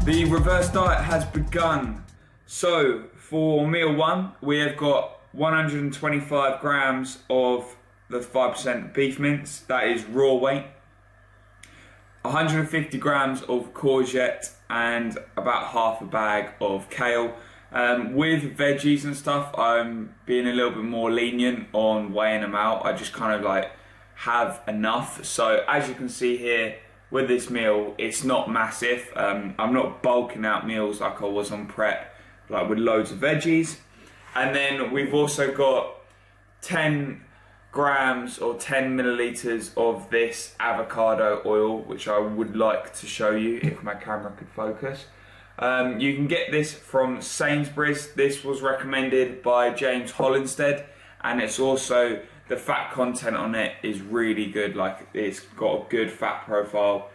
The reverse diet has begun. So for meal one, we have got 125 grams of the 5% beef mince, that is raw weight, 150 grams of courgette and about half a bag of kale. With veggies and stuff, I'm being a little bit more lenient on weighing them out. I just kind of like have enough. So as you can see here, with this meal, it's not massive. I'm not bulking out meals like I was on prep, like with loads of veggies. And then we've also got 10 grams or 10 milliliters of this avocado oil, which I would like to show you if my camera could focus. You can get this from Sainsbury's. This was recommended by James Hollinstead, and it's also, the fat content on it is really good. Like, it's got a good fat profile.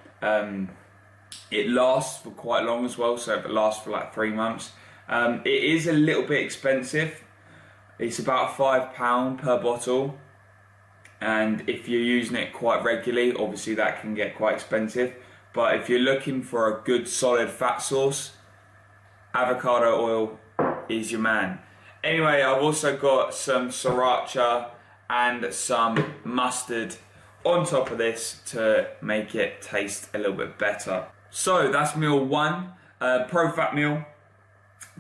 It lasts for quite long as well, so it lasts for like 3 months. It is a little bit expensive. It's about £5 per bottle, and if you're using it quite regularly, obviously that can get quite expensive. But if you're looking for a good solid fat source, avocado oil is your man. Anyway, I've also got some sriracha and some mustard on top of this to make it taste a little bit better. So that's meal one, pro fat meal.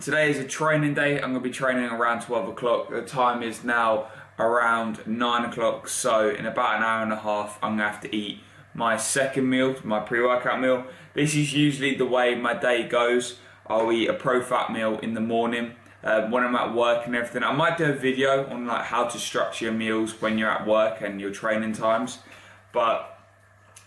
Today is a training day. I'm going to be training around 12 o'clock. The time is now around 9 o'clock. So in about an hour and a half, I'm going to have to eat my second meal, my pre-workout meal. This is usually the way my day goes. I'll eat a pro fat meal in the morning. When I'm at work and everything, I might do a video on like how to structure your meals when you're at work and your training times, but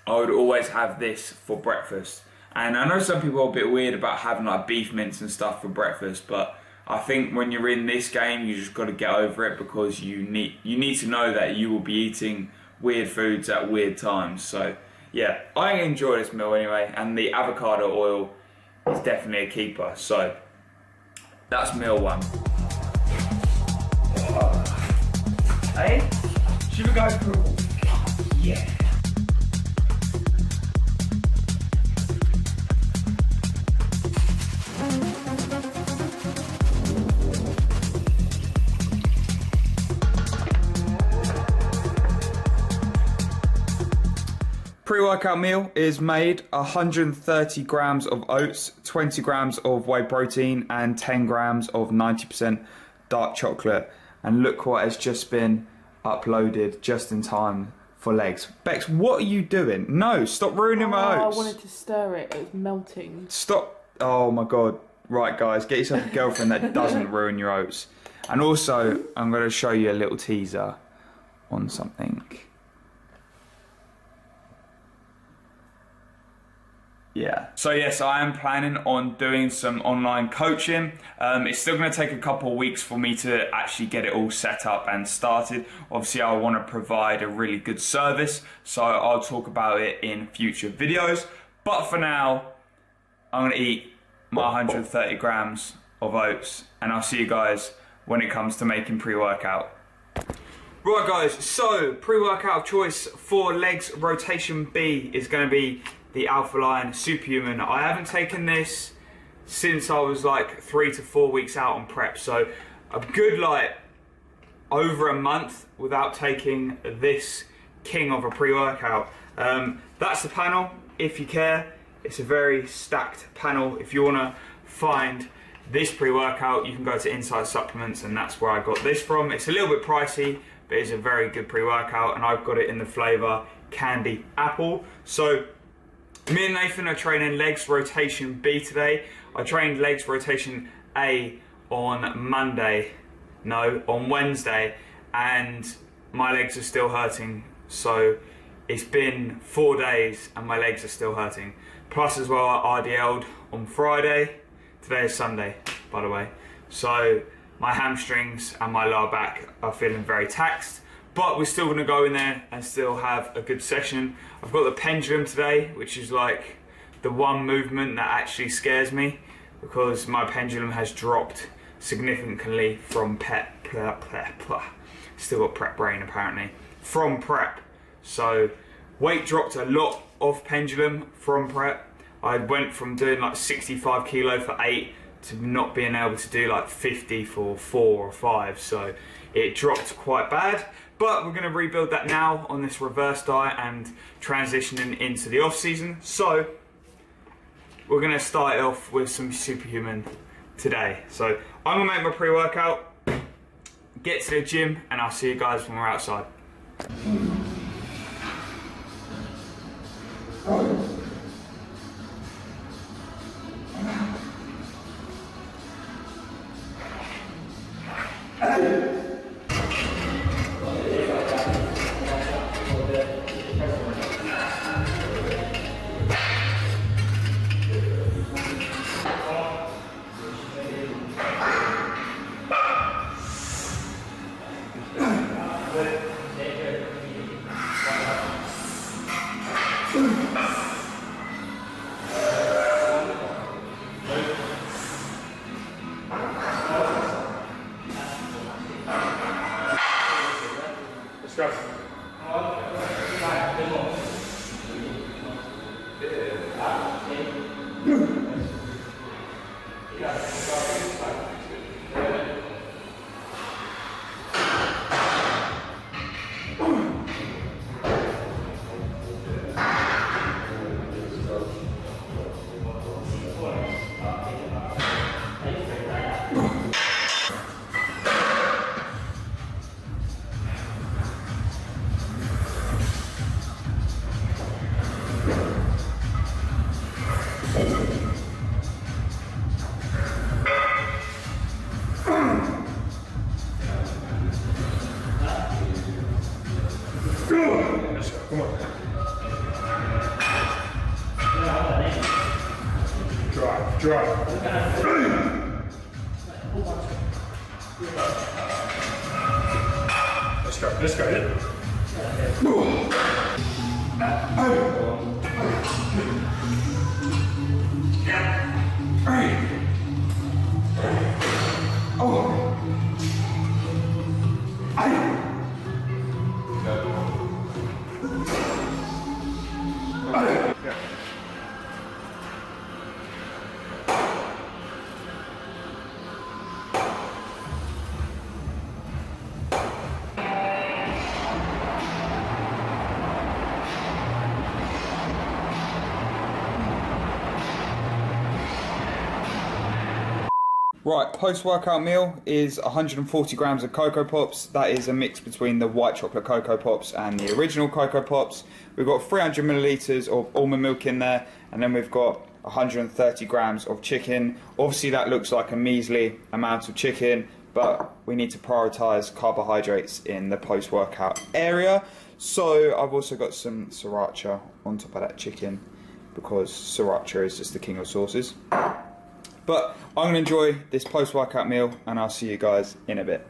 I would always have this for breakfast. And I know some people are a bit weird about having like beef mince and stuff for breakfast, but I think when you're in this game, you just got to get over it, because you need to know that you will be eating weird foods at weird times. So yeah, I enjoy this meal anyway, and the avocado oil is definitely a keeper. So that's meal one. Hey, should we go for a walk? Yeah. Pre-workout meal is made 130 grams of oats, 20 grams of whey protein and 10 grams of 90% dark chocolate. And look what has just been uploaded just in time for legs. Bex, what are you doing? No, stop ruining my oats. I wanted to stir it, it was melting. Stop. Oh my God. Right guys, get yourself a girlfriend that doesn't ruin your oats. And also, I'm going to show you a little teaser on something. Yeah. So yes, I am planning on doing some online coaching. It's still going to take a couple of weeks for me to actually get it all set up and started. Obviously, I want to provide a really good service, so I'll talk about it in future videos. But for now, I'm going to eat my 130 grams of oats, and I'll see you guys when it comes to making pre-workout. Right guys, so pre-workout of choice for legs rotation B is going to be the Alpha Lion Superhuman. I haven't taken this since I was like 3 to 4 weeks out on prep, so a good like over a month without taking this king of a pre-workout. That's the panel, if you care. It's a very stacked panel. If you want to find this pre-workout, you can go to Inside Supplements, and that's where I got this from. It's a little bit pricey, but it's a very good pre-workout, and I've got it in the flavour Candy Apple. So me and Nathan are training legs rotation B today. I trained legs rotation A on Wednesday, and my legs are still hurting. So it's been 4 days and my legs are still hurting. Plus as well, I RDL'd on Friday. Today is Sunday, by the way. So my hamstrings and my lower back are feeling very taxed. But we're still going to go in there and still have a good session. I've got the pendulum today, which is like the one movement that actually scares me, because my pendulum has dropped significantly from still got prep brain apparently, from prep. So weight dropped a lot of pendulum from prep. I went from doing like 65 kilo for 8 to not being able to do like 50 for 4 or 5, so it dropped quite bad. But we're going to rebuild that now on this reverse diet and transitioning into the off season. So we're going to start off with some superhuman today. So I'm going to make my pre-workout, get to the gym, and I'll see you guys when we're outside. Let's go. Come on. Drive. Let's go. Right, post-workout meal is 140 grams of Cocoa Pops. That is a mix between the white chocolate Cocoa Pops and the original Cocoa Pops. We've got 300 millilitres of almond milk in there, and then we've got 130 grams of chicken. Obviously that looks like a measly amount of chicken, but we need to prioritise carbohydrates in the post-workout area. So I've also got some sriracha on top of that chicken, because sriracha is just the king of sauces. But I'm going to enjoy this post-workout meal, and I'll see you guys in a bit.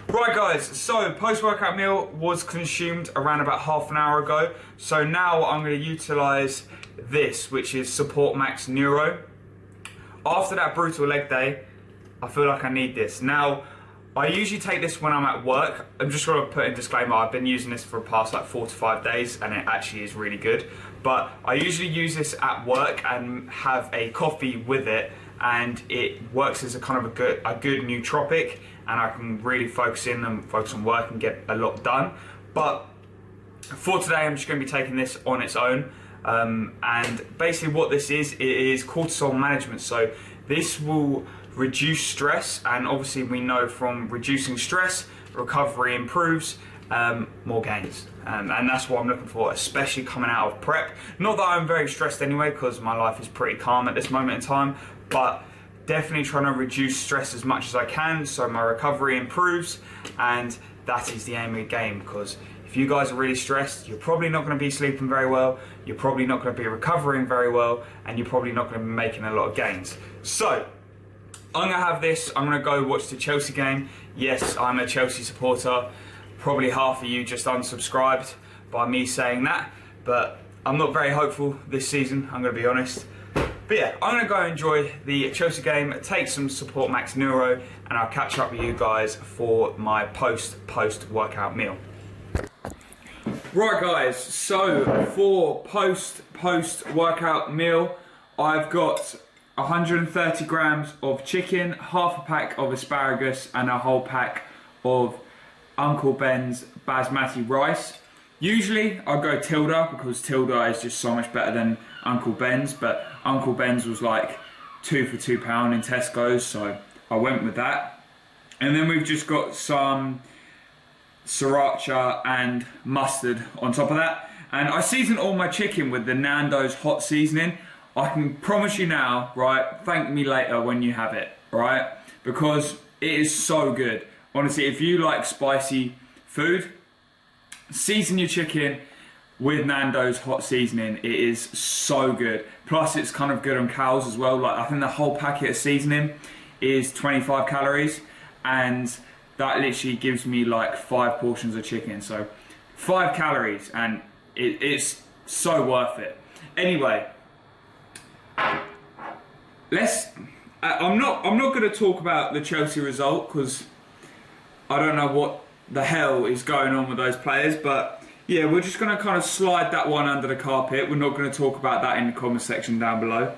Right guys, so post-workout meal was consumed around about half an hour ago. So now I'm going to utilise this, which is Support Max Neuro. After that brutal leg day, I feel like I need this. Now, I usually take this when I'm at work. I'm just going to put in a disclaimer, I've been using this for the past like 4 to 5 days, and it actually is really good. But I usually use this at work and have a coffee with it, and it works as a kind of a good nootropic, and I can really focus on work and get a lot done. But for today, I'm just going to be taking this on its own. And basically what this is, it is cortisol management. So this will reduce stress, and obviously we know from reducing stress, recovery improves, more gains. And that's what I'm looking for, especially coming out of prep. Not that I'm very stressed anyway, because my life is pretty calm at this moment in time, but definitely trying to reduce stress as much as I can so my recovery improves, and that is the aim of the game. Because if you guys are really stressed, you're probably not going to be sleeping very well, you're probably not going to be recovering very well, and you're probably not going to be making a lot of gains. So I'm going to have this, I'm going to go watch the Chelsea game. Yes, I'm a Chelsea supporter. Probably half of you just unsubscribed by me saying that, but I'm not very hopeful this season, I'm going to be honest. But yeah, I'm going to go enjoy the Chelsea game, take some Support Max Neuro, and I'll catch up with you guys for my post-workout meal. Right guys, so for post workout meal, I've got 130 grams of chicken, half a pack of asparagus and a whole pack of Uncle Ben's basmati rice. Usually I go Tilda because Tilda is just so much better than Uncle Ben's, but Uncle Ben's was like 2 for £2 in Tesco's, so I went with that. And then we've just got some sriracha and mustard on top of that. And I season all my chicken with the Nando's hot seasoning. I can promise you now, right, thank me later when you have it, right? Because it is so good. Honestly, if you like spicy food, season your chicken with Nando's hot seasoning. It is so good. Plus it's kind of good on calories as well. Like I think the whole packet of seasoning is 25 calories and that literally gives me like 5 portions of chicken. So 5 calories and it's so worth it. Anyway, I'm not going to talk about the Chelsea result because I don't know what the hell is going on with those players, but yeah, we're just going to kind of slide that one under the carpet. We're not going to talk about that in the comment section down below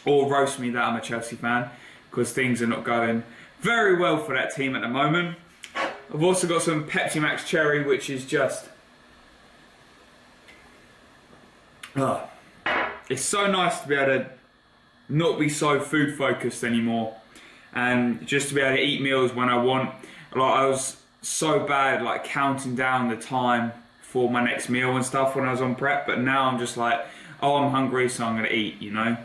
or roast me that I'm a Chelsea fan because things are not going very well for that team at the moment. I've also got some Pepsi Max Cherry, which is just it's so nice to be able to not be so food focused anymore and just to be able to eat meals when I want. Like I was so bad like counting down the time for my next meal and stuff when I was on prep, but now I'm just like, oh, I'm hungry, so I'm gonna eat, you know.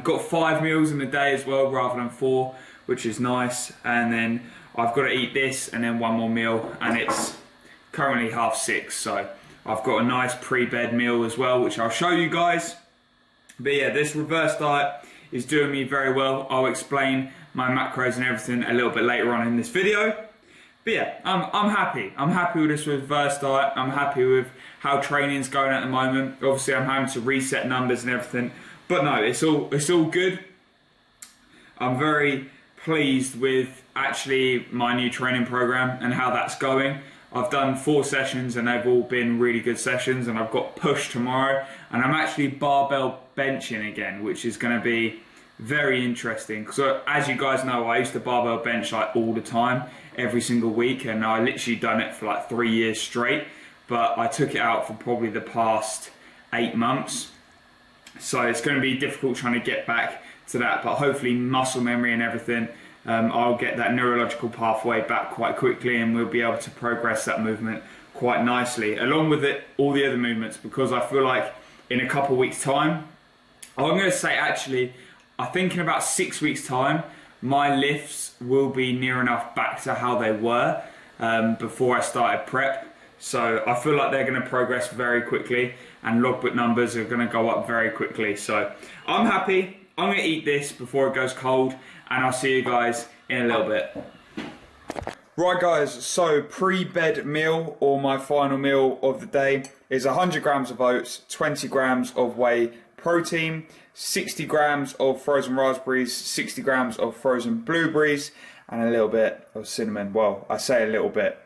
Got 5 meals in a day as well rather than 4, which is nice. And then I've got to eat this and then one more meal, and it's currently 6:30, so I've got a nice pre-bed meal as well, which I'll show you guys. But yeah, this reverse diet is doing me very well. I'll explain my macros and everything a little bit later on in this video. But yeah, I'm happy. I'm happy with this reverse diet. I'm happy with how training's going at the moment. Obviously, I'm having to reset numbers and everything. But no, it's all good. I'm very pleased with actually my new training program and how that's going. I've done 4 sessions and they've all been really good sessions, and I've got push tomorrow and I'm actually barbell benching again, which is going to be very interesting because as you guys know, I used to barbell bench like all the time, every single week, and I literally done it for like 3 years straight, but I took it out for probably the past 8 months, so it's going to be difficult trying to get back to that, but hopefully muscle memory and everything, I'll get that neurological pathway back quite quickly and we'll be able to progress that movement quite nicely, along with it all the other movements, because I feel like in a couple of weeks time, I'm going to say actually, I think in about 6 weeks time, my lifts will be near enough back to how they were before I started prep. So I feel like they're going to progress very quickly and logbook numbers are going to go up very quickly. So I'm happy. I'm going to eat this before it goes cold, and I'll see you guys in a little bit. Right guys, so pre-bed meal, or my final meal of the day, is 100 grams of oats, 20 grams of whey protein, 60 grams of frozen raspberries, 60 grams of frozen blueberries, and a little bit of cinnamon. Well, I say a little bit,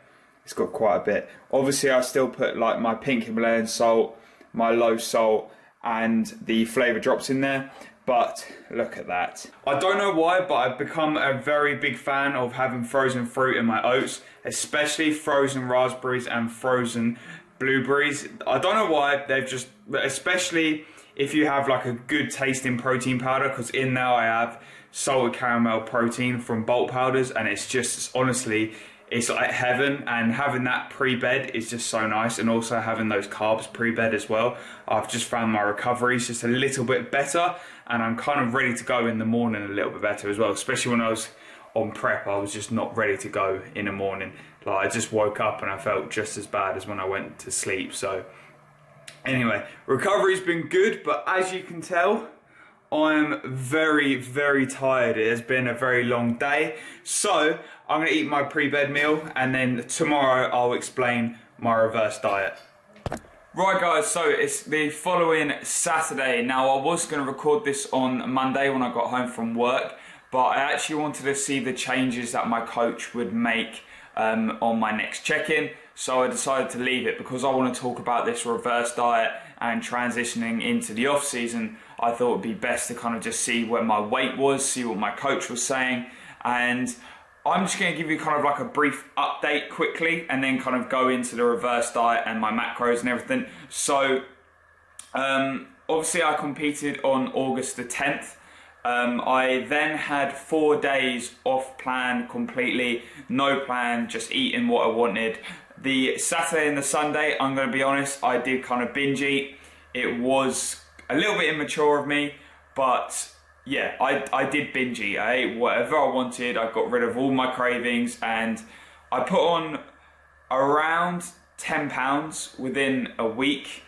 it's got quite a bit. Obviously I still put like my pink Himalayan salt, my low salt, and the flavour drops in there. But look at that. I don't know why, but I've become a very big fan of having frozen fruit in my oats, especially frozen raspberries and frozen blueberries. I don't know why, they've just, especially if you have like a good tasting protein powder, because in there I have salted caramel protein from bulk powders, and it's just, honestly, it's like heaven. And having that pre-bed is just so nice, and also having those carbs pre-bed as well. I've just found my recovery is just a little bit better, and I'm kind of ready to go in the morning a little bit better as well, especially when I was on prep. I was just not ready to go in the morning. Like I just woke up and I felt just as bad as when I went to sleep. So anyway, recovery's been good, but as you can tell, I'm very, very tired. It has been a very long day. So I'm going to eat my pre-bed meal, and then tomorrow I'll explain my reverse diet. Right guys, so it's the following Saturday. Now I was going to record this on Monday when I got home from work, but I actually wanted to see the changes that my coach would make on my next check-in. so I decided to leave it because I want to talk about this reverse diet and transitioning into the off season. I thought it would be best to kind of just see where my weight was, see what my coach was saying, and I'm just going to give you kind of like a brief update quickly and then kind of go into the reverse diet and my macros and everything. So obviously I competed on August the 10th. I then had 4 days off plan completely, no plan, just eating what I wanted. The Saturday and the Sunday, I'm going to be honest, I did kind of binge eat. It was a little bit immature of me, but yeah, I did binge eat. I ate whatever I wanted. I got rid of all my cravings and I put on around 10 pounds within a week.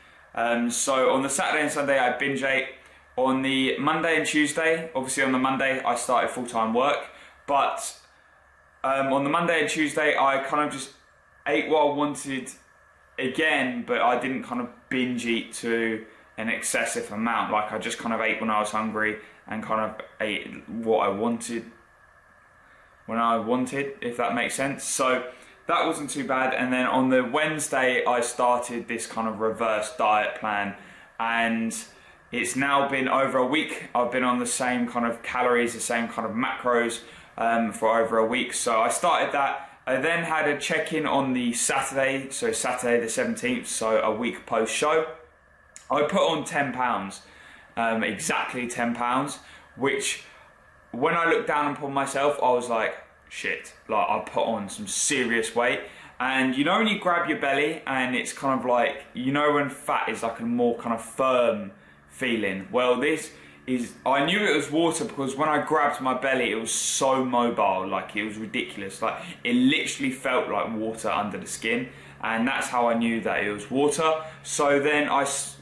So on the Saturday and Sunday, I binge ate. On the Monday and Tuesday, obviously on the Monday, I started full-time work. But on the Monday and Tuesday, I kind of just ate what I wanted again, but I didn't kind of binge eat to an excessive amount. Like I just kind of ate when I was hungry and kind of ate what I wanted when I wanted, if that makes sense. So that wasn't too bad. And then on the Wednesday, I started this kind of reverse diet plan, and it's now been over a week. I've been on the same kind of calories, the same kind of macros for over a week. So I started that. I then had a check-in on the Saturday, so Saturday the 17th, so a week post-show. I put on 10 pounds, exactly 10 pounds, which when I looked down upon myself, I was like, shit, like I put on some serious weight. And you know when you grab your belly and it's kind of like, you know when fat is like a more kind of firm feeling? Well, this is, I knew it was water because when I grabbed my belly, it was so mobile, like it was ridiculous. Like it literally felt like water under the skin. And that's how I knew that it was water. So then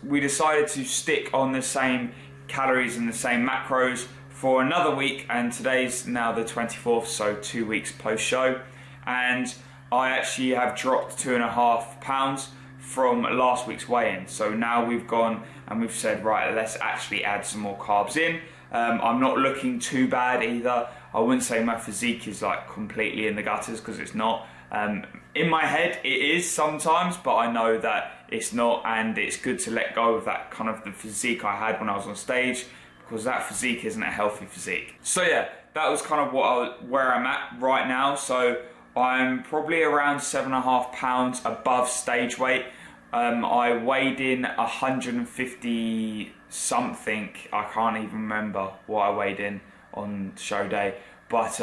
we decided to stick on the same calories and the same macros for another week, and today's now the 24th, so 2 weeks post-show. And I actually have dropped 2.5 pounds from last week's weigh-in. So now we've gone and we've said, right, let's actually add some more carbs in. I'm not looking too bad either. I wouldn't say my physique is like completely in the gutters, because it's not. In my head it is sometimes, but I know that it's not, and it's good to let go of that kind of the physique I had when I was on stage, because that physique isn't a healthy physique. So yeah, that was kind of where I'm at right now. So I'm probably around 7.5 pounds above stage weight. I weighed in 150 something. I can't even remember what I weighed in on show day, but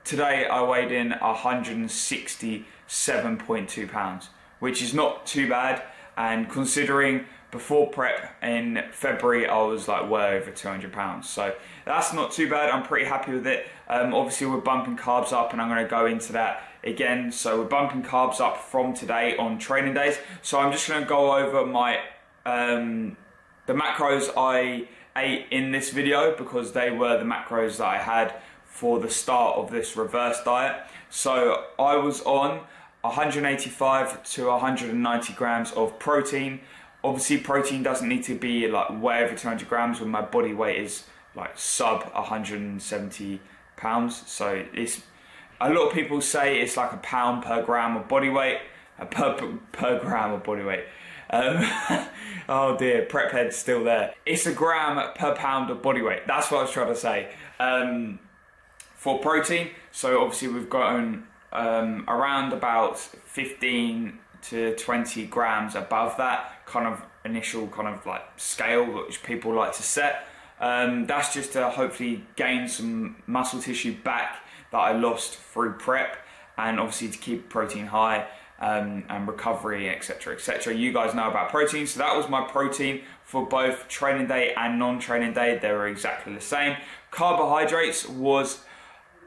today I weighed in 167.2 pounds, which is not too bad. And considering before prep in February, I was like way over 200 pounds. So that's not too bad. I'm pretty happy with it. Obviously we're bumping carbs up, and I'm going to go into that again. So we're bumping carbs up from today on training days. So I'm just going to go over my the macros I ate in this video, because they were the macros that I had for the start of this reverse diet. So I was on 185 to 190 grams of protein. Obviously protein doesn't need to be like way over 200 grams when my body weight is like sub 170 pounds. So it's, a lot of people say it's like a pound per gram of body weight, per gram of body weight. Oh dear, prep head's still there. It's a gram per pound of body weight. That's what I was trying to say. For protein, so obviously we've gotten around about 15 to 20 grams above that kind of initial kind of like scale which people like to set. That's just to hopefully gain some muscle tissue back that I lost through prep, and obviously to keep protein high and recovery, etc, etc. You guys know about protein, so that was my protein for both training day and non-training day. They were exactly the same. Carbohydrates was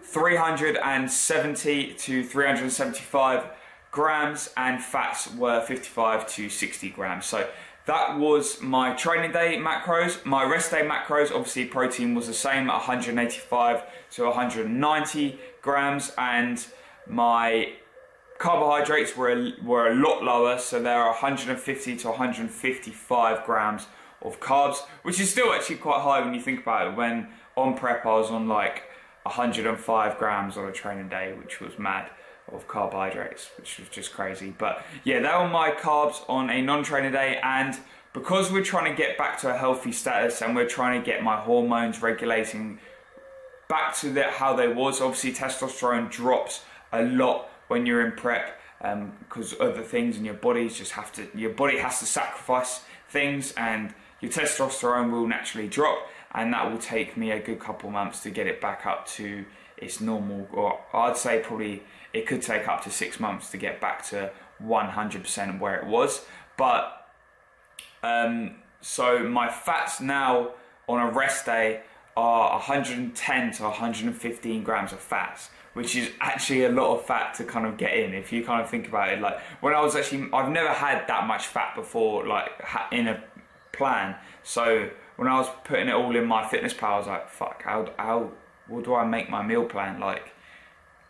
370 to 375 grams, and fats were 55 to 60 grams. So that was my training day macros. My rest day macros, obviously protein was the same, 185 to 190 grams, and my carbohydrates were a lot lower, so they are 150 to 155 grams of carbs, which is still actually quite high when you think about it. When on prep I was on like 105 grams on a training day, which was mad. of carbohydrates, which was just crazy. But yeah, that were my carbs on a non-trainer day. And because we're trying to get back to a healthy status and we're trying to get my hormones regulating back to how they was, obviously testosterone drops a lot when you're in prep, because other things in your body has to sacrifice things, and your testosterone will naturally drop, and that will take me a good couple months to get it back up to its normal, or I'd say probably it could take up to 6 months to get back to 100% where it was. But so my fats now on a rest day are 110 to 115 grams of fats, which is actually a lot of fat to kind of get in. If you kind of think about it, like when I've never had that much fat before, like in a plan. So when I was putting it all in my fitness pal, I was like, fuck, what do I make my meal plan? Like,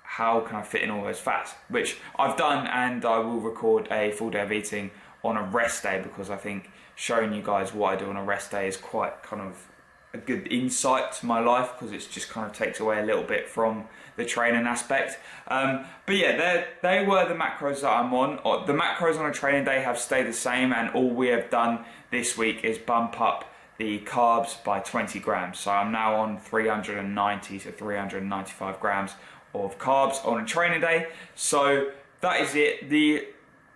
how can I fit in all those fats? Which I've done, and I will record a full day of eating on a rest day, because I think showing you guys what I do on a rest day is quite kind of a good insight to my life, because it just kind of takes away a little bit from the training aspect. But yeah, they were the macros that I'm on. The macros on a training day have stayed the same, and all we have done this week is bump up the carbs by 20 grams. So I'm now on 390 to 395 grams of carbs on a training day. So that is it. The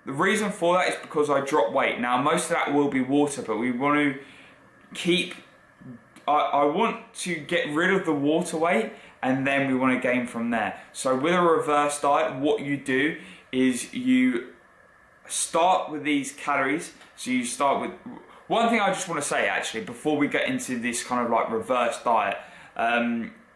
reason for that is because I dropped weight. Now most of that will be water, but we want to keep, I want to get rid of the water weight, and then we want to gain from there. So with a reverse diet, what you do is you start with these calories. So you start with, one thing I just want to say actually before we get into this kind of like reverse diet,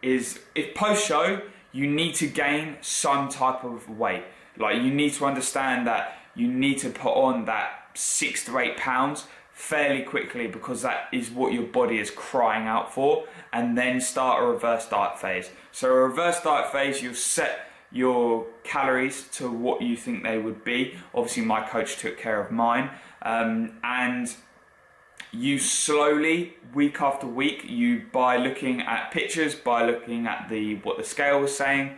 is if post-show you need to gain some type of weight. Like you need to understand that you need to put on that 6 to 8 pounds fairly quickly, because that is what your body is crying out for, and then start a reverse diet phase. So a reverse diet phase, you'll set your calories to what you think they would be. Obviously my coach took care of mine, and you slowly, week after week, by looking at pictures, by looking at what the scale was saying,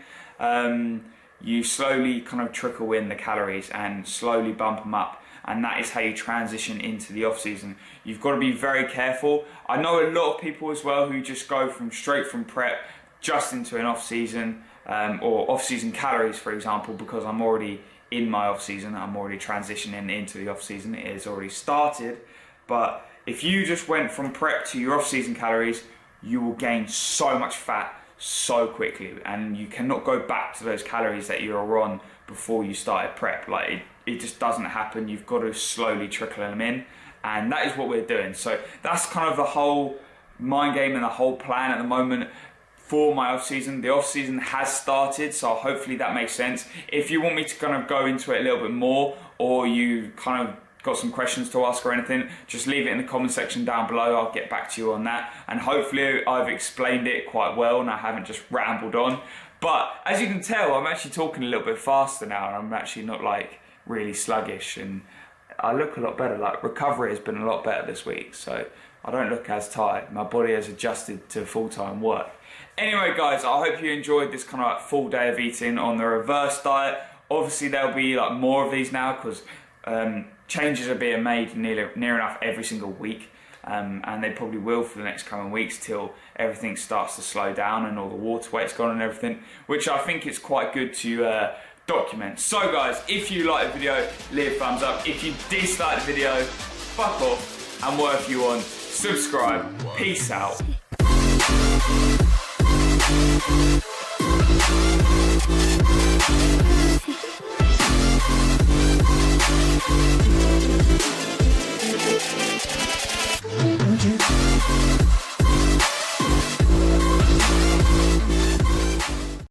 you slowly kind of trickle in the calories and slowly bump them up. And that is how you transition into the off season. You've got to be very careful. I know a lot of people as well who just go straight from prep just into an off season, or off season calories, for example, because I'm already in my off season. I'm already transitioning into the off season. It has already started. But if you just went from prep to your off season calories, you will gain so much fat so quickly, and you cannot go back to those calories that you were on before you started prep. Like it just doesn't happen. You've got to slowly trickle them in, and that is what we're doing. So that's kind of the whole mind game and the whole plan at the moment for my off season. The off season has started, so hopefully that makes sense. If you want me to kind of go into it a little bit more, or you kind of got some questions to ask or anything, just leave it in the comment section down below. I'll get back to you on that, and hopefully I've explained it quite well and I haven't just rambled on. But as you can tell, I'm actually talking a little bit faster now, and I'm actually not like really sluggish, and I look a lot better. Like recovery has been a lot better this week, so I don't look as tired. My body has adjusted to full-time work. Anyway guys, I hope you enjoyed this kind of like full day of eating on the reverse diet. Obviously there'll be like more of these now, because changes are being made near enough every single week, and they probably will for the next coming weeks till everything starts to slow down and all the water weight's gone and everything, which I think is quite good to document. So guys, if you like the video, leave a thumbs up. If you dislike the video, fuck off, and what if you want, subscribe. Peace out. Thank you.